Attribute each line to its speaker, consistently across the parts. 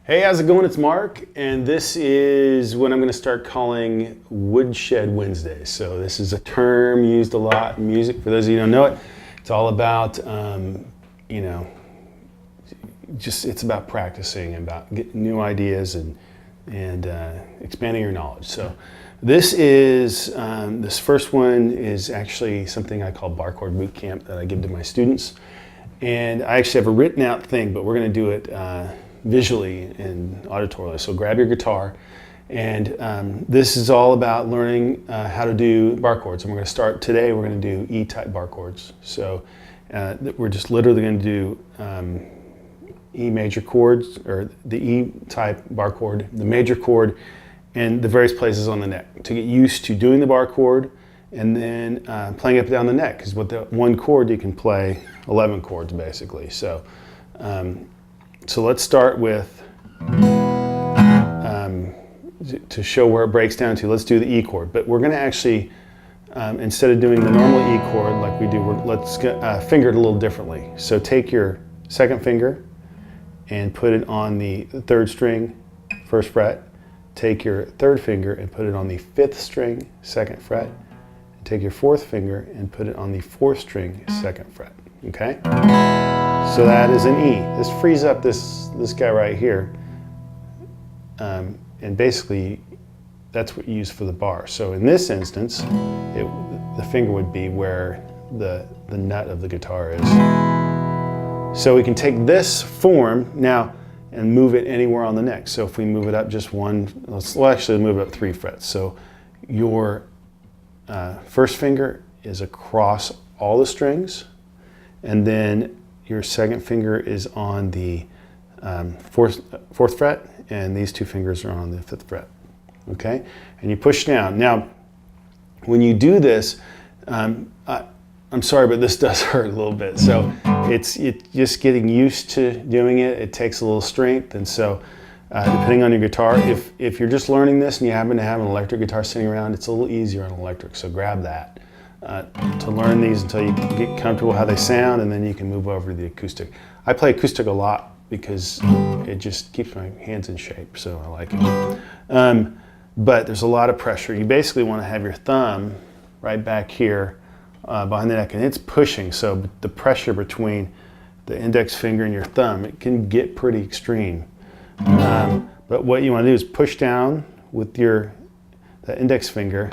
Speaker 1: Hey, how's it going? It's Mark, and this is what I'm going to start calling Woodshed Wednesdays. So this is a term used a lot in music. For those of you who don't know it, it's all about, it's about practicing, about getting new ideas and expanding your knowledge. So this is, this first one is actually something I call Bar Chord Bootcamp that I give to my students. And I actually have a written out thing, but we're going to do it visually and auditorily. So grab your guitar, and this is all about learning how to do bar chords. And we're going to start today, we're going to do E-type bar chords. So we're just literally going to do E major chords, or the E-type bar chord, the major chord, and the various places on the neck to get used to doing the bar chord and then playing up down the neck, because with the one chord you can play 11 chords basically. So so let's start with, to show where it breaks down to, let's do the E chord. But we're going to actually, instead of doing the normal E chord like we do, let's finger it a little differently. So take your second finger and put it on the third string, first fret. Take your third finger and put it on the fifth string, second fret. And take your fourth finger and put it on the fourth string, second fret. Okay? So that is an E. This frees up this guy right here. And basically, that's what you use for the bar. So in this instance, the finger would be where the nut of the guitar is. So we can take this form now and move it anywhere on the neck. So if we move it up just one, we'll actually move it up 3 frets. So your first finger is across all the strings, and then your second finger is on the fourth fret, and these two fingers are on the 5th fret. Okay? And you push down. Now, when you do this, I'm sorry, but this does hurt a little bit. So it's just getting used to doing it. It takes a little strength, and so depending on your guitar, if you're just learning this and you happen to have an electric guitar sitting around, it's a little easier on electric. So grab that to learn these until you get comfortable how they sound, and then you can move over to the acoustic. I play acoustic a lot because it just keeps my hands in shape, so I like it. But there's a lot of pressure. You basically want to have your thumb right back here behind the neck, and it's pushing, so the pressure between the index finger and your thumb, it can get pretty extreme. But what you want to do is push down with the index finger,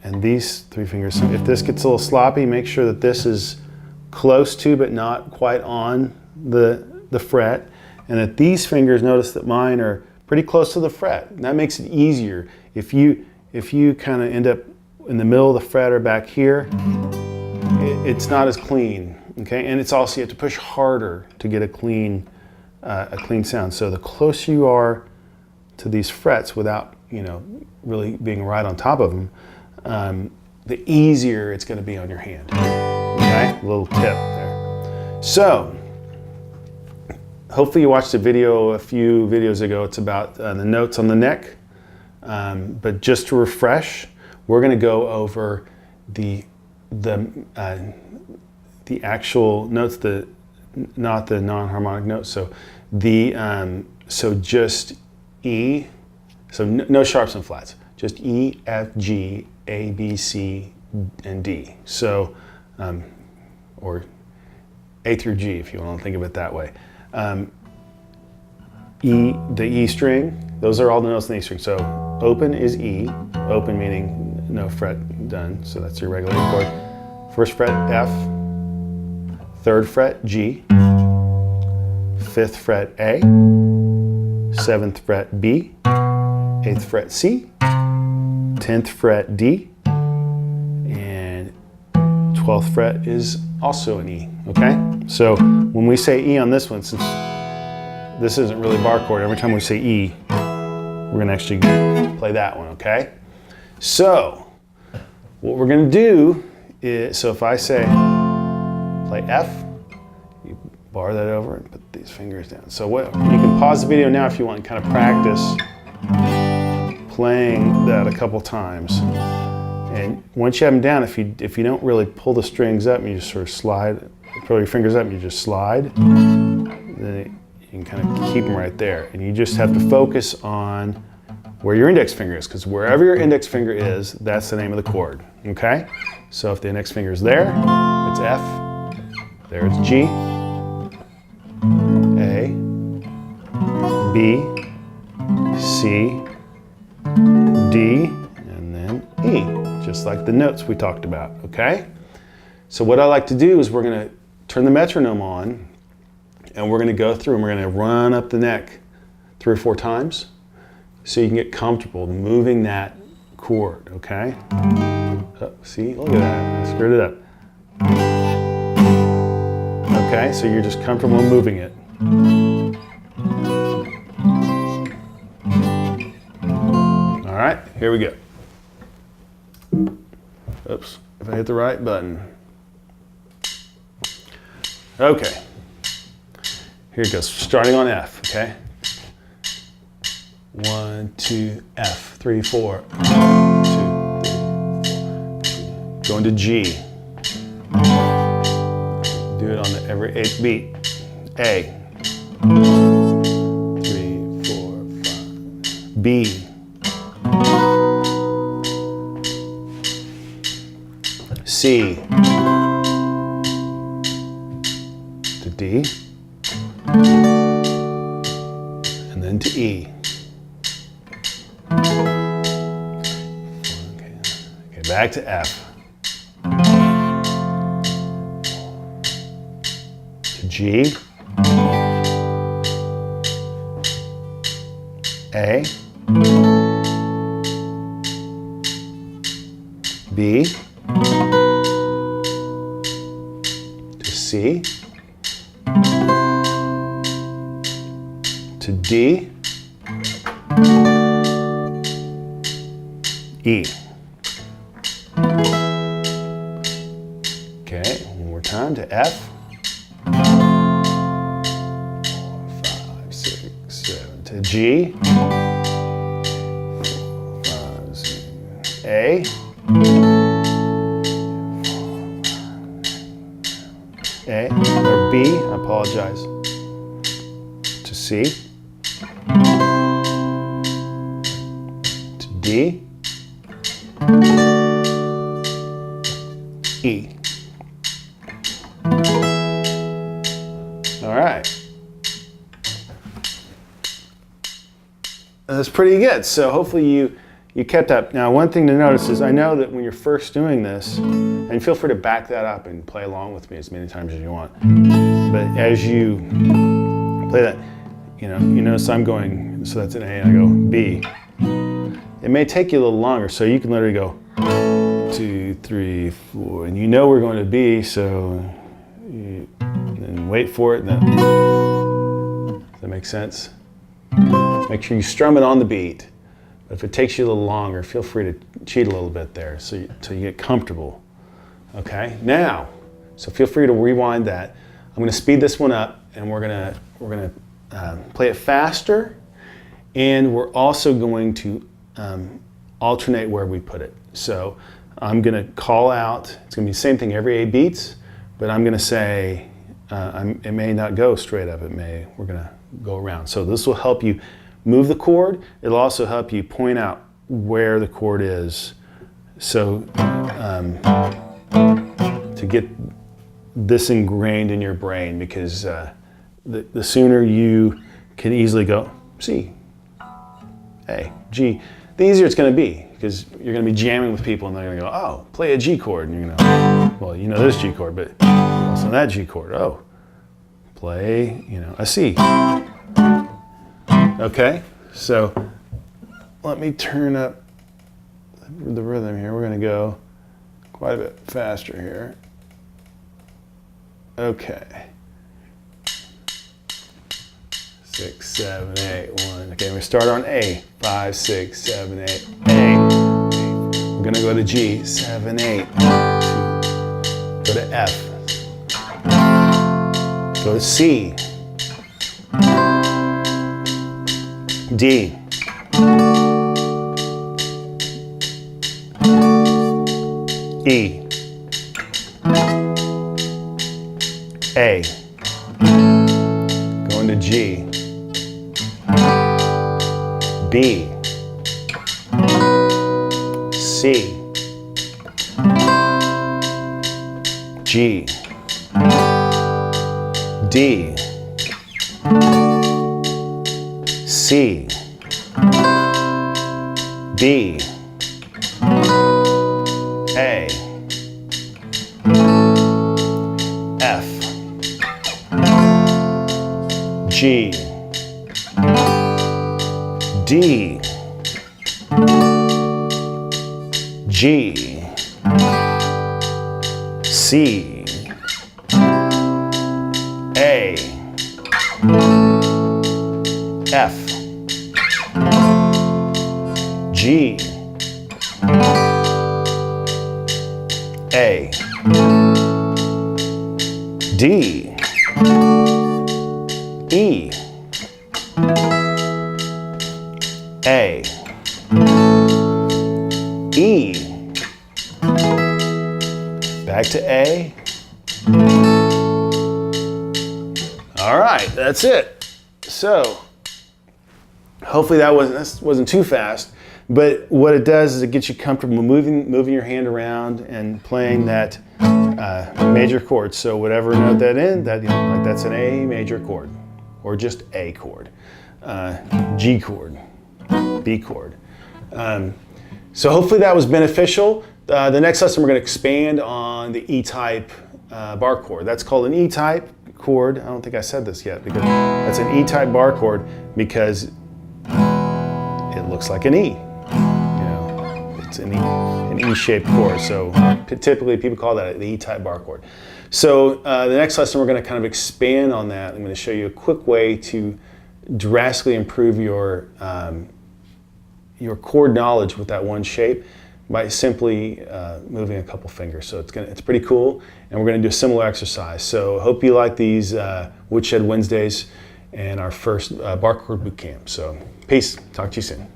Speaker 1: and these 3 fingers. So if this gets a little sloppy, make sure that this is close to but not quite on the fret, and that these fingers, notice that mine are pretty close to the fret. And that makes it easier. If you kind of end up in the middle of the fret or back here, it's not as clean. Okay, and it's also, you have to push harder to get a clean sound. So the closer you are to these frets without really being right on top of them, the easier it's going to be on your hand. Okay, a little tip there. So hopefully you watched a video a few videos ago. It's about the notes on the neck, but just to refresh, we're going to go over the actual notes, not the non-harmonic notes. So so just E. So no sharps and flats. Just E, F, G, A, B, C, and D. So or A through G, if you want to think of it that way. The E string. Those are all the notes in the E string. So open is E. Open meaning no fret done, so that's your regular chord. First fret F, third fret G, 5th fret A, 7th fret B, 8th fret C, 10th fret D, and 12th fret is also an E. Okay? So when we say E on this one, since this isn't really bar chord, every time we say E, we're going to actually play that one. Okay? So what we're going to do is, so if I say play F, you bar that over and put these fingers down. So you can pause the video now if you want and kind of practice playing that a couple times. And once you have them down, if you don't really pull the strings up and you just sort of slide, pull your fingers up and you just slide, then You can kind of keep them right there. And you just have to focus on where your index finger is, because wherever your index finger is, that's the name of the chord, okay? So if the index finger is there, it's F, there it's G, A, B, C, D, and then E, just like the notes we talked about, okay? So what I like to do is we're gonna turn the metronome on, and we're gonna go through and we're gonna run up the neck 3 or 4 times so you can get comfortable moving that chord, okay? Oh, see, look at that, I screwed it up. Okay, so you're just comfortable moving it. All right, here we go. Oops, if I hit the right button. Okay, here it goes, starting on F, okay? 1, 2, F, 3, 4, 2, 3, 4. Going to G. Do it on every 8th beat. A. 3, 4, 5. B. C. To D. And then to E. Okay, back to F. To G. A. B. To C. To D. E. Okay, one more time to F. 4, 5, 6, 7. To G. 4, 5, 6. A. 4, 5, A. Or B, I apologize. To C. To D. E. All right. That's pretty good. So hopefully you kept up. Now, one thing to notice is I know that when you're first doing this, and feel free to back that up and play along with me as many times as you want. But as you play that, you notice I'm going, so that's an A, and I go B. It may take you a little longer, so you can literally go 2, 3, 4, and you know we're going to B, so and wait for it. And then, does that make sense? Make sure you strum it on the beat. But if it takes you a little longer, feel free to cheat a little bit there so you get comfortable. Okay, now, so feel free to rewind that. I'm going to speed this one up, and we're gonna play it faster, and we're also going to alternate where we put it. So I'm going to call out. It's going to be the same thing every 8 beats, but I'm going to say it may not go straight up. We're going to go around. So this will help you move the chord. It'll also help you point out where the chord is. So to get this ingrained in your brain, because the sooner you can easily go C, A, G, the easier it's going to be, because you're going to be jamming with people and they're going to go, oh, play a G chord. And you're going to, well, you know this G chord, but also that G chord. Oh, play, a C. Okay, so let me turn up the rhythm here. We're going to go quite a bit faster here. Okay. 6, 7, 8, 1. Okay, we start on A. 5, 6, 7, 8. A. We're gonna go to G. 7, 8. 2. Go to F. Go to C. D. E. A. Going to G. G, B, C, G, D, C, B, A, F, G, D, G, C, A, F, G, A, D, E, A, E, back to A. All right, that's it. So hopefully that wasn't too fast, but what it does is it gets you comfortable moving your hand around and playing that major chord. So whatever note that in, like that's an A major chord, or just A chord, G chord, B chord. So hopefully that was beneficial. The next lesson we're going to expand on the E-type bar chord. That's called an E-type chord. I don't think I said this yet, because that's an E-type bar chord because it looks like an E. It's an E-shaped chord. So typically people call that the E-type bar chord. So the next lesson we're going to kind of expand on that. I'm going to show you a quick way to drastically improve your chord knowledge with that one shape by simply moving a couple fingers. So it's pretty cool, and we're going to do a similar exercise. So hope you like these Woodshed Wednesdays and our first bar chord boot camp. So peace. Talk to you soon.